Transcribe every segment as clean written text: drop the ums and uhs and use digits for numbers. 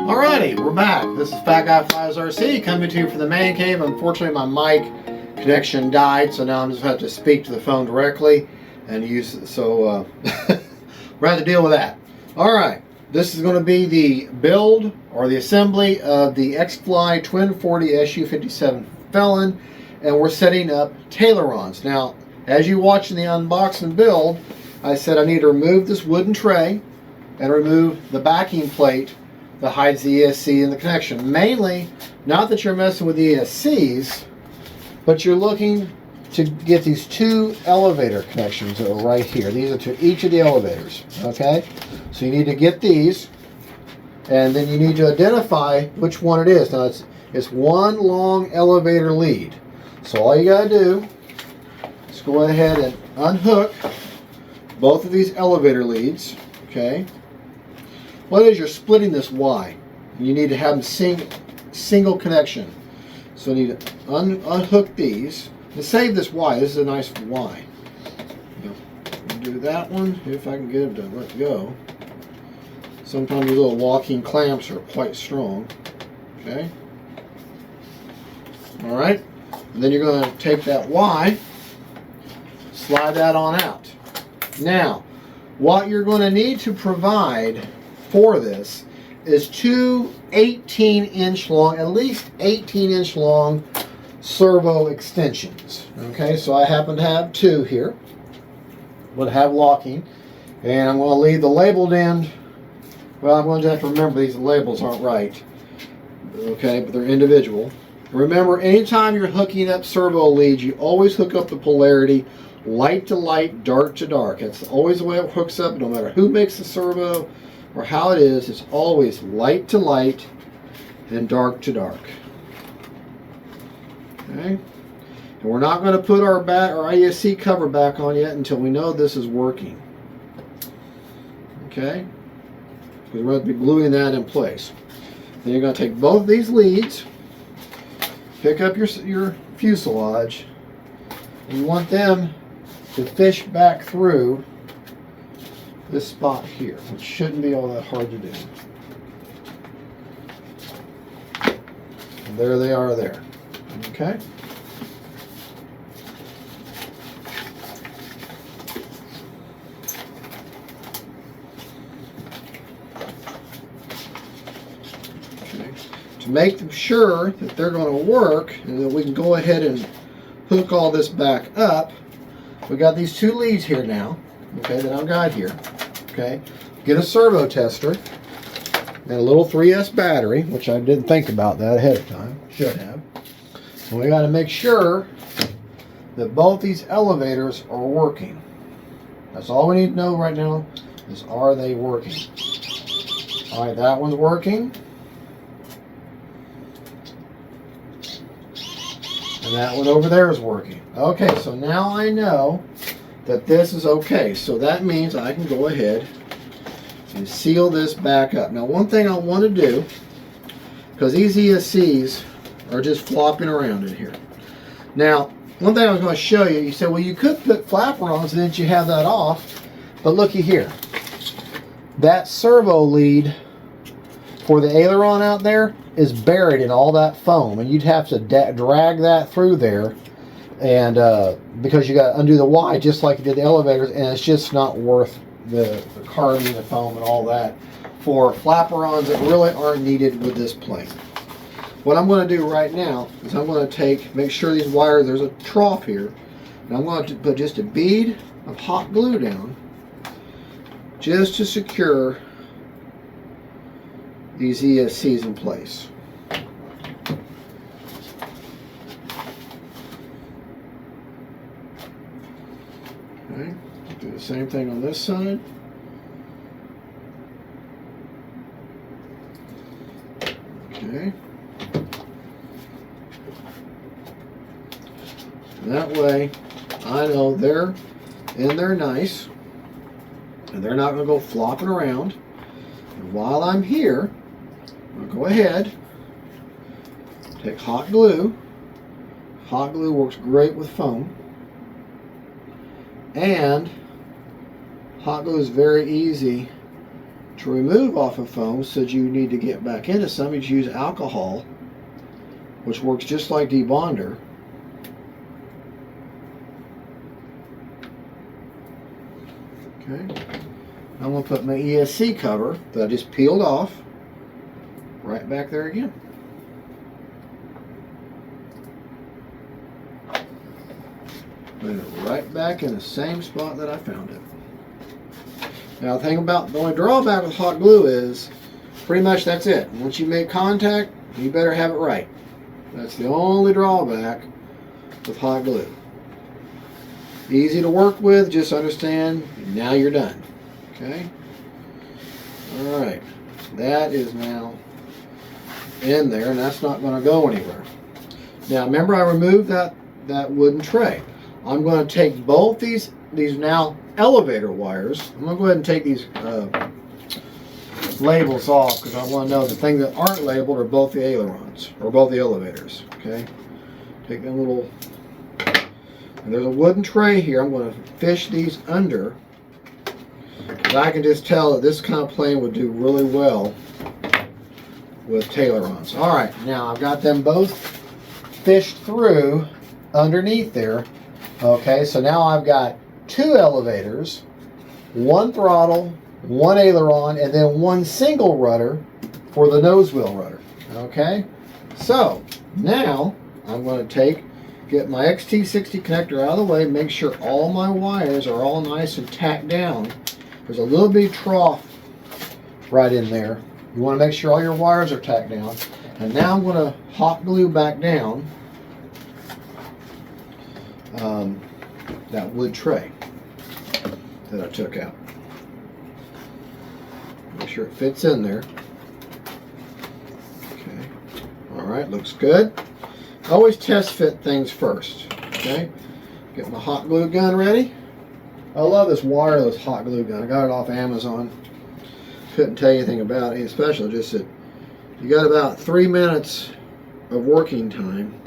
Alrighty, we're back. This is Fat Guy Flies RC coming to you from the man cave. Unfortunately, my mic connection died, so now I'm just have to speak to the phone directly and use it. So we're have to deal with that. Alright, this is going to be the build or the assembly of the X-Fly Twin 40 SU-57 Felon, and we're setting up TAILERONs. Now, as you watch in the unboxing build, I said I need to remove this wooden tray and remove the backing plate that hides the ESC and the connection. Mainly, not that you're messing with the ESCs, but you're looking to get these two elevator connections that are right here. These are to each of the elevators, okay? So you need to get these, and then you need to identify which one it is. Now it's one long elevator lead. So all you gotta do is go ahead and unhook both of these elevator leads, okay? What is you're splitting this Y? You need to have them single connection. So you need to unhook these and save this Y. This is a nice Y. Do that one if I can get it to let go. Sometimes these little walking clamps are quite strong. Okay. All right. And then you're going to take that Y, slide that on out. Now, what you're going to need to provide for this is two 18-inch long, at least 18-inch long servo extensions. Okay, so I happen to have two here, but have locking, and I'm going to leave the labeled end. Well, I'm going to have to remember these labels aren't right. Okay, but they're individual. Remember, anytime you're hooking up servo leads, you always hook up the polarity light to light, dark to dark. That's always the way it hooks up, no matter who makes the servo or how it is. It's always light to light and dark to dark. Okay, and we're not going to put our ESC cover back on yet until we know this is working. Okay, because we're going to be gluing that in place. Then you're going to take both of these leads, pick up your fuselage, and you want them to fish back through this spot here, which shouldn't be all that hard to do. And there they are there. Okay. To make them sure that they're going to work and that we can go ahead and hook all this back up, we got these two leads here now, okay, that I've got here. Okay, get a servo tester and a little 3S battery, which I didn't think about that ahead of time. Should have. And we got to make sure that both these elevators are working. That's all we need to know right now is, are they working? All right, that one's working. And that one over there is working. Okay, so now I know that this is okay. So that means I can go ahead and seal this back up. Now, one thing I want to do, because these ESCs are just flopping around in here. Now, one thing I was going to show you, you said, well, you could put flaperons and then you have that off. But looky here. That servo lead for the aileron out there is buried in all that foam, and you'd have to drag that through there, and because you got to undo the Y just like you did the elevators, and it's just not worth the carbon, the foam, and all that for flaperons that really aren't needed with this plane. What I'm going to do right now is I'm going to make sure these wires, there's a trough here, and I'm going to put just a bead of hot glue down just to secure these ESCs in place. Okay, do the same thing on this side. Okay. And that way I know they're in there nice and they're not going to go flopping around. And while I'm here, I'll go ahead, take hot glue. Hot glue works great with foam. And hot glue is very easy to remove off of foam, so that you need to get back into some, you use alcohol, which works just like debonder. Okay. I'm going to put my ESC cover that I just peeled off right back there again. Put it right back in the same spot that I found it. Now, the only drawback with hot glue is pretty much that's it. Once you make contact, you better have it right. That's the only drawback with hot glue. Easy to work with, just understand, now you're done. Okay? Alright, that is now in there, and that's not going to go anywhere. Now, remember I removed that wooden tray. I'm going to take both these now elevator wires. I'm going to go ahead and take these labels off, because I want to know the things that aren't labeled are both the ailerons, or both the elevators. Okay? Take them little... And there's a wooden tray here. I'm going to fish these under. I can just tell that this kind of plane would do really well with TAILERONS. Alright, now I've got them both fished through underneath there. Okay, so now I've got 2 elevators, 1 throttle, 1 aileron, and then 1 single rudder for the nose wheel rudder. Okay, so now I'm going to get my XT60 connector out of the way, make sure all my wires are all nice and tacked down. There's a little bitty trough right in there. You want to make sure all your wires are tacked down. And now I'm going to hot glue back down that wood tray that I took out. Make sure it fits in there. Okay. Alright, looks good. Always test fit things first. Okay. Get my hot glue gun ready. I love this wireless hot glue gun. I got it off Amazon. Couldn't tell you anything about it, especially just that you got about 3 minutes of working time.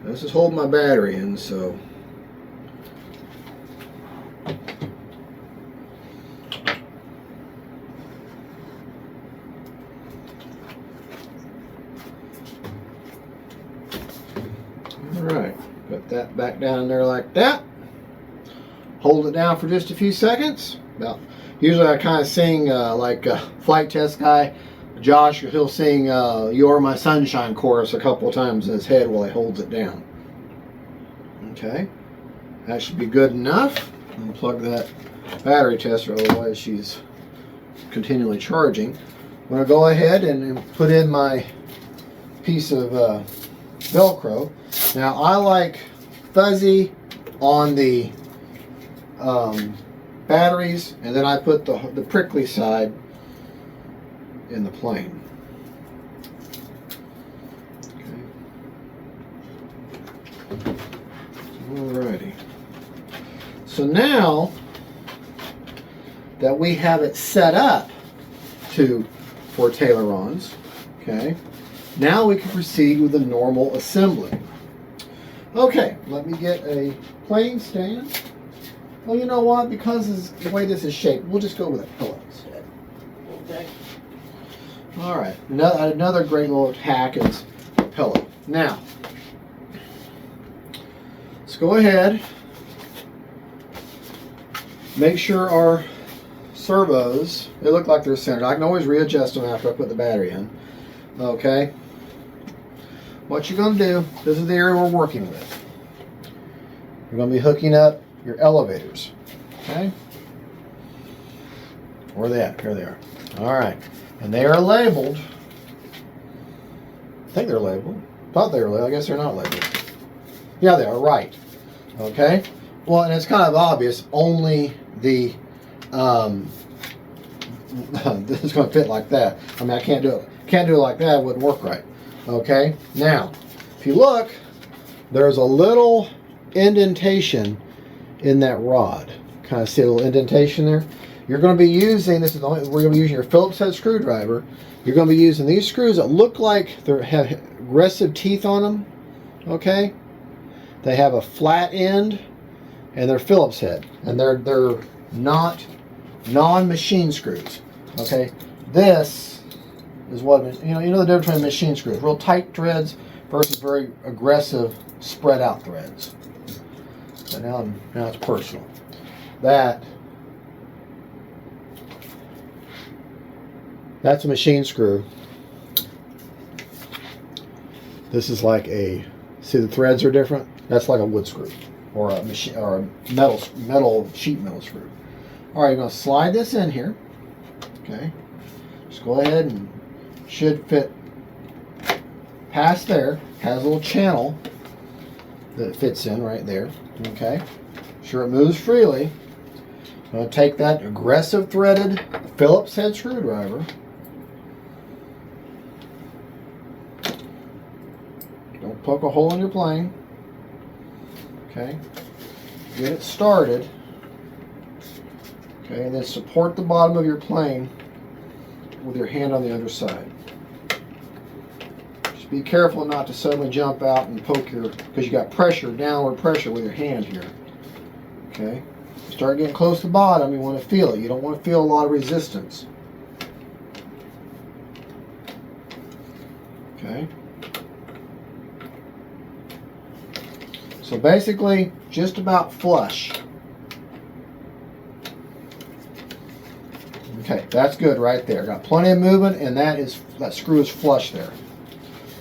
This is holding my battery in, so alright, put that back down in there like that. Hold it down for just a few seconds. Usually I kind of sing like a flight test guy, Josh, he'll sing You're My Sunshine chorus a couple of times in his head while he holds it down. Okay, that should be good enough. Unplug that battery tester, otherwise she's continually charging. I'm going to go ahead and put in my piece of Velcro. Now I like fuzzy on the batteries, and then I put the prickly side in the plane. Okay. Alrighty. So now that we have it set up for TAILERONS, okay, now we can proceed with the normal assembly. Okay, let me get a plane stand. Well, you know what? Because the way this is shaped, we'll just go with a pillow instead. Okay. All right. Another great little hack is a pillow. Now, let's go ahead. Make sure our servos, they look like they're centered. I can always readjust them after I put the battery in. Okay. What you're going to do, this is the area we're working with. You're going to be hooking up your elevators. Okay. Where are they at? Here they are. All right. And they are labeled. I think they're labeled. Thought they were labeled. I guess they're not labeled. Yeah, they are. Right. Okay. Well, and it's kind of obvious. Only the this is going to fit like that. I mean, I can't do it. Can't do it like that. It wouldn't work right. Okay. Now, if you look, there's a little indentation in that rod. Kind of see a little indentation there. You're going to be using, this is the only, we're going to be using your Phillips head screwdriver. You're going to be using these screws that look like they have aggressive teeth on them. Okay, they have a flat end, and they're Phillips head, and they're not non-machine screws. Okay, this is what you know the difference between machine screws, real tight threads versus very aggressive spread out threads. So now it's personal. That's a machine screw. This is like a, see the threads are different? That's like a wood screw or a machine or a sheet metal screw. All right, you're going to slide this in here. Okay, just go ahead and should fit past there. Has a little channel that it fits in right there. Okay, sure it moves freely. I'm going to take that aggressive threaded Phillips head screwdriver. Don't poke a hole in your plane. Okay, get it started. Okay, and then support the bottom of your plane with your hand on the underside. Just be careful not to suddenly jump out and poke because you got pressure, downward pressure with your hand here. Okay, start getting close to the bottom, you want to feel it. You don't want to feel a lot of resistance. Okay. So basically, just about flush. Okay, that's good right there. Got plenty of movement, and that screw is flush there.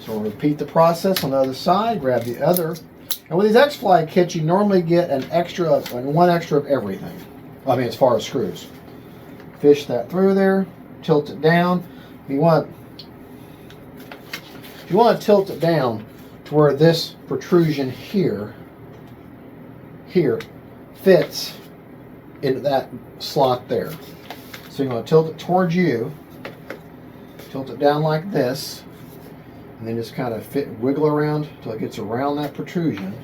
So we'll repeat the process on the other side. Grab the other. And with these X-Fly kits, you normally get one extra of everything. I mean, as far as screws. Fish that through there. Tilt it down. You want to tilt it down to where this protrusion here fits into that slot there. So you're going to tilt it towards you, tilt it down like this, and then just kind of wiggle around until it gets around that protrusion.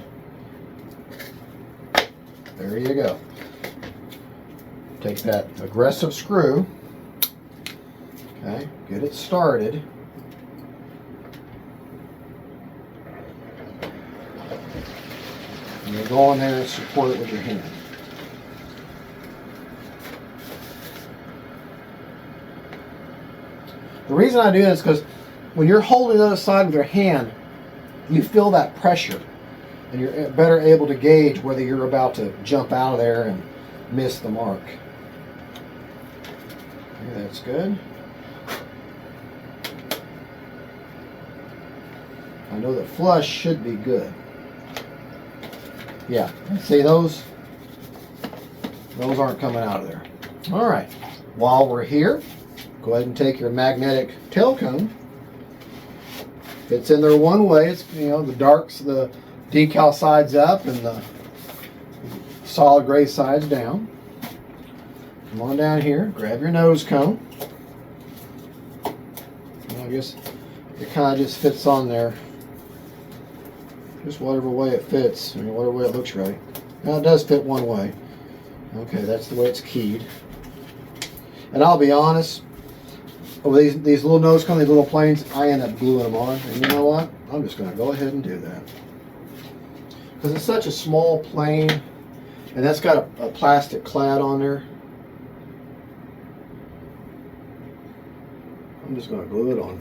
There you go. Take that aggressive screw, okay, get it started. And you go in there and support it with your hand. The reason I do this is because when you're holding the other side with your hand, you feel that pressure, and you're better able to gauge whether you're about to jump out of there and miss the mark. Okay, that's good. I know that flush should be good. Yeah, see those aren't coming out of there. All right, while we're here, go ahead and take your magnetic tail cone. Fits in there one way. It's the decal side's up and the solid gray side's down. Come on down here, grab your nose cone. I guess it kind of just fits on there. Just whatever way it fits, whatever way it looks right. Now it does fit one way. Okay, that's the way it's keyed. And I'll be honest, with these little nose cones, these little planes, I end up gluing them on. And you know what? I'm just going to go ahead and do that. Because it's such a small plane, and that's got a plastic clad on there. I'm just going to glue it on.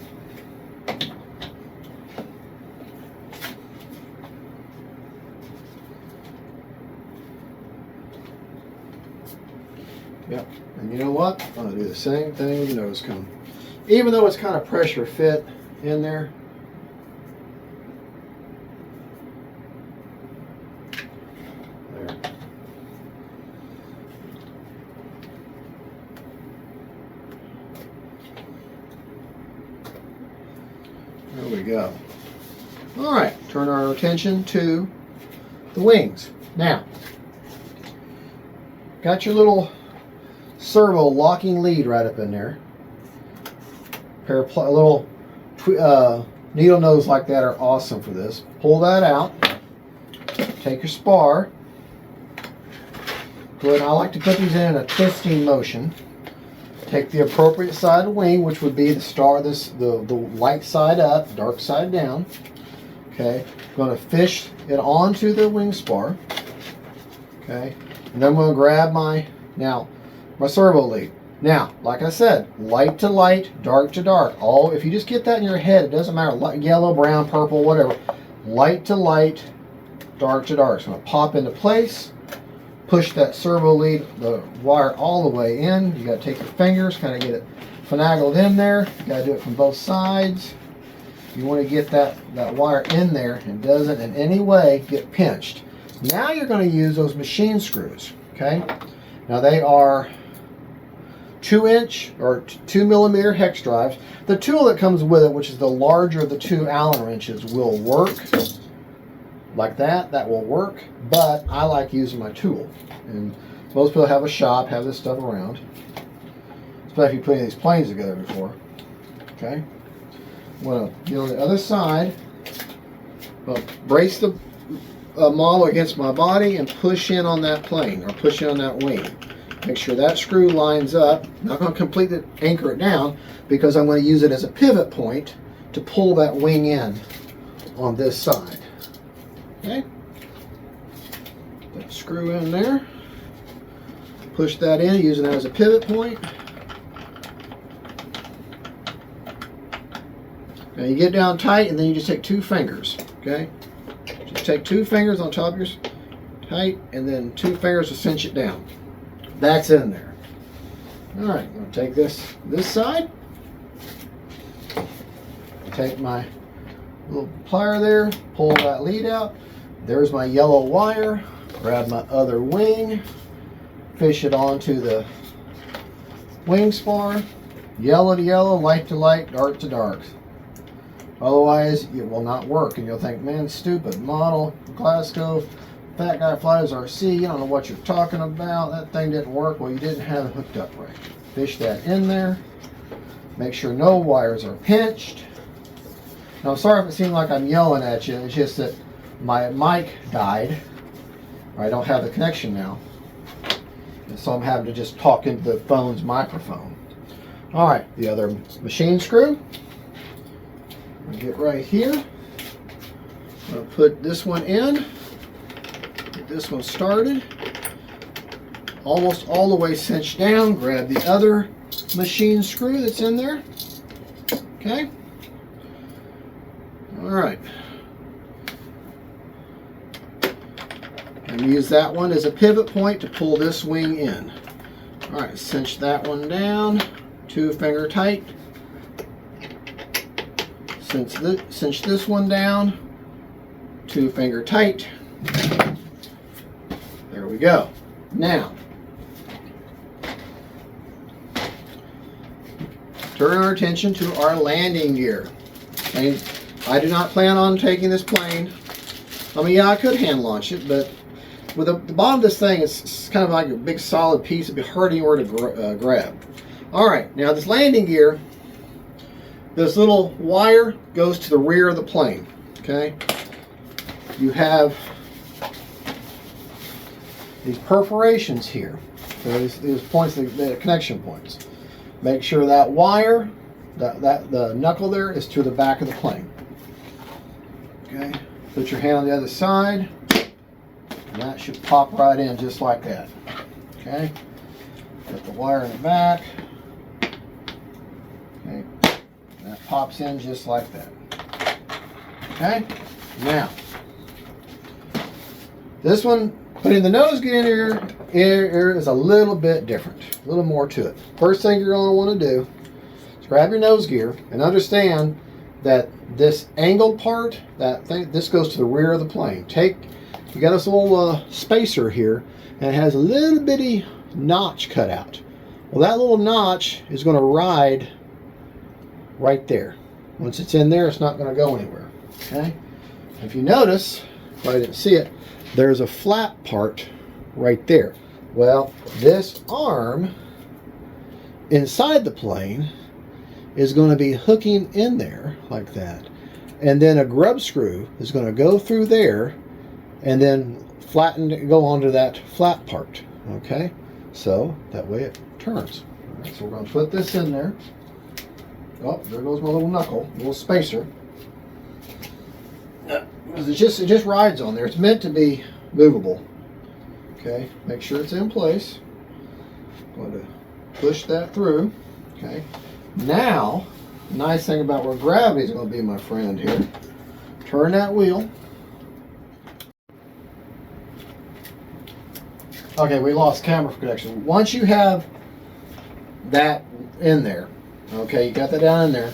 Yep, and you know what? I'm going to do the same thing with the nose cone. Even though it's kind of pressure fit in there, there we go. All right, turn our attention to the wings. Now, got your servo locking lead right up in there. A little needle nose like that are awesome for this. Pull that out. Take your spar. Go ahead. I like to put these in a twisting motion. Take the appropriate side of the wing, which would be the light side up, dark side down. Okay. I'm going to fish it onto the wing spar. Okay. And then I'm going to grab my Now, my servo lead. Now, like I said, light to light, dark to dark. All, if you just get that in your head, it doesn't matter, yellow, brown, purple, whatever. Light to light, dark to dark. So I'm going to pop into place, push that servo lead, the wire all the way in. You got to take your fingers, kind of get it finagled in there. You got to do it from both sides. You want to get that wire in there and doesn't in any way get pinched. Now you're going to use those machine screws. Okay. Now they are 2-inch or 2mm hex drives. The tool that comes with it, which is the larger of the 2 Allen wrenches, will work like that. That will work, but I like using my tool. And most people have a shop, have this stuff around, especially if you're putting these planes together before. Okay, I'm going to get on the other side, brace the model against my body and push in on that plane, or push in on that wing. Make sure that screw lines up. I'm not going to completely anchor it down because I'm going to use it as a pivot point to pull that wing in on this side. Okay. Put the screw in there. Push that in, using it as a pivot point. Now you get down tight and then you just take 2 fingers. Okay. Just take 2 fingers on top of your tight and then 2 fingers to cinch it down. That's in there. All right, I'm going to take this side. Take my little plier there, pull that lead out. There's my yellow wire. Grab my other wing, fish it onto the wing spar. Yellow to yellow, light to light, dark to dark. Otherwise, it will not work, and you'll think, man, stupid model, Glasgow. Fat Guy Flies RC, you don't know what you're talking about. That thing didn't work. Well, you didn't have it hooked up right. Fish that in there. Make sure no wires are pinched. Now, I'm sorry if it seems like I'm yelling at you. It's just that my mic died. I don't have the connection now. And so I'm having to just talk into the phone's microphone. All right, the other machine screw. I'm going to get right here. I'm going to put this one in. This one started, almost all the way cinched down. Grab the other machine screw that's in there. Okay. All right. And use that one as a pivot point to pull this wing in. All right, cinch that one down. 2 finger tight. Cinch this one down. 2 finger tight. There we go. Now, turn our attention to our landing gear. And I do not plan on taking this plane. I mean, yeah, I could hand launch it, but with the bottom of this thing, it's kind of like a big solid piece. It'd be hard anywhere to grab. All right, now this landing gear, this little wire goes to the rear of the plane. Okay, you have these perforations here. So these points, the connection points. Make sure that wire, the knuckle there, is to the back of the plane. Okay. Put your hand on the other side, and that should pop right in just like that. Okay. Put the wire in the back. Okay. That pops in just like that. Okay. Now, this one, putting the nose gear in here is a little bit different, a little more to it. First thing you're going to want to do is grab your nose gear and understand that this angled part, this goes to the rear of the plane. You got this little spacer here, and it has a little bitty notch cut out. Well, that little notch is going to ride right there. Once it's in there, it's not going to go anywhere. Okay. If you notice, if I didn't see it, there's a flat part right there. Well, this arm inside the plane is going to be hooking in there like that, and then a grub screw is going to go through there and then go onto that flat part. Okay, so that way it turns. All right, so we're going to put this in there. Oh, there goes my little knuckle, little spacer. It just rides on there. It's meant to be movable. Okay, make sure it's in place. Going to push that through. Okay. Now, nice thing about where gravity is going to be, my friend, here. Turn that wheel. Okay, we lost camera connection. Once you have that in there, okay, you got that down in there,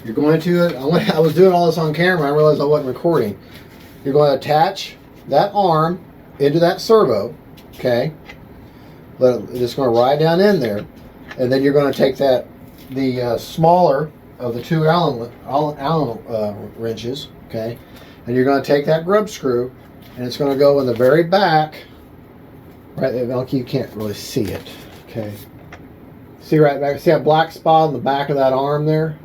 you're going to, I was doing all this on camera, I realized I wasn't recording. You're going to attach that arm into that servo, okay, it's just going to ride down in there, and then you're going to take that, the smaller of the two Allen wrenches, okay, and you're going to take that grub screw, and it's going to go in the very back. Right there, you can't really see it. Okay. See right back. See that black spot on the back of that arm there?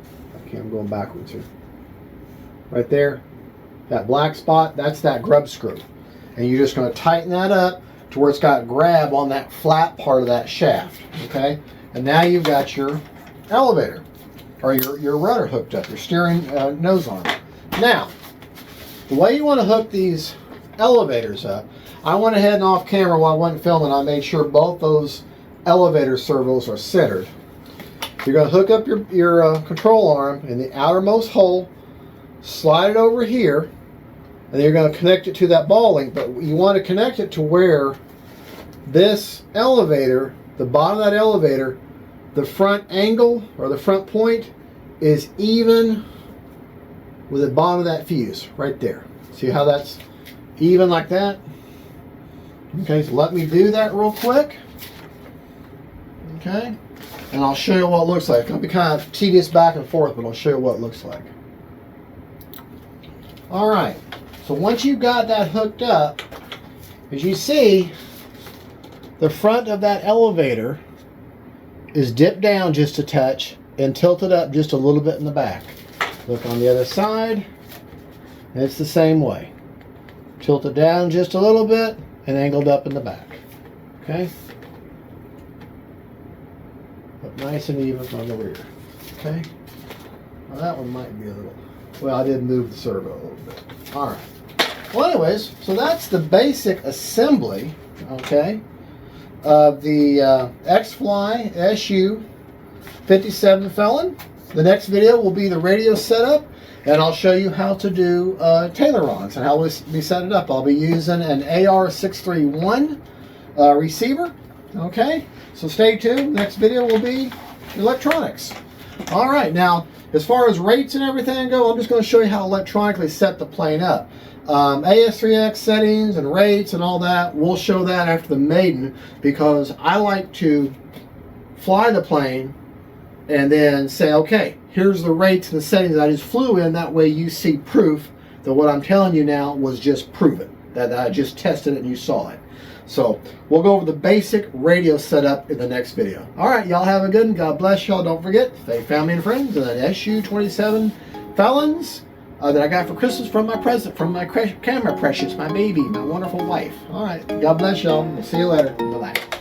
Okay, I'm going backwards here. Right there. That black spot, that's that grub screw. And you're just going to tighten that up to where it's got grab on that flat part of that shaft. Okay? And now you've got your elevator. Or your rudder hooked up. Your steering nose arm. Now, the way you want to hook these elevators up, I went ahead and off camera while I wasn't filming, I made sure both those elevator servos are centered. You're going to hook up your control arm in the outermost hole, slide it over here, and then you're going to connect it to that ball link, but you want to connect it to where this elevator, the bottom of that elevator, the front angle or the front point is even with the bottom of that fuse right there. See how that's even like that? Okay, so let me do that real quick. Okay, and I'll show you what it looks like. It's going to be kind of tedious back and forth, but I'll show you what it looks like. All right, so once you got that hooked up, as you see, the front of that elevator is dipped down just a touch and tilted up just a little bit in the back. Look on the other side, and it's the same way. Tilted down just a little bit and angled up in the back. Okay? But nice and even on the rear. Okay? Well, that one might be a little, well, I did move the servo a little bit. Alright. Well, anyways, so that's the basic assembly, okay, of the X-Fly SU-57 Felon. The next video will be the radio setup, and I'll show you how to do TAILERONS and how we set it up. I'll be using an AR631 receiver. Okay, so stay tuned. Next video will be electronics. All right, now as far as rates and everything go, I'm just going to show you how to electronically set the plane up. AS3X settings and rates and all that, we'll show that after the maiden, because I like to fly the plane and then say, okay, here's the rates and the settings that I just flew in. That way you see proof that what I'm telling you now was just proven, that I just tested it and you saw it. So we'll go over the basic radio setup in the next video. All right, y'all have a good one. God bless y'all. Don't forget, thank family and friends, and an SU-27 Felons that I got for Christmas from my present, from my camera precious, my baby, my wonderful wife. All right, God bless y'all. We'll see you later. Bye-bye.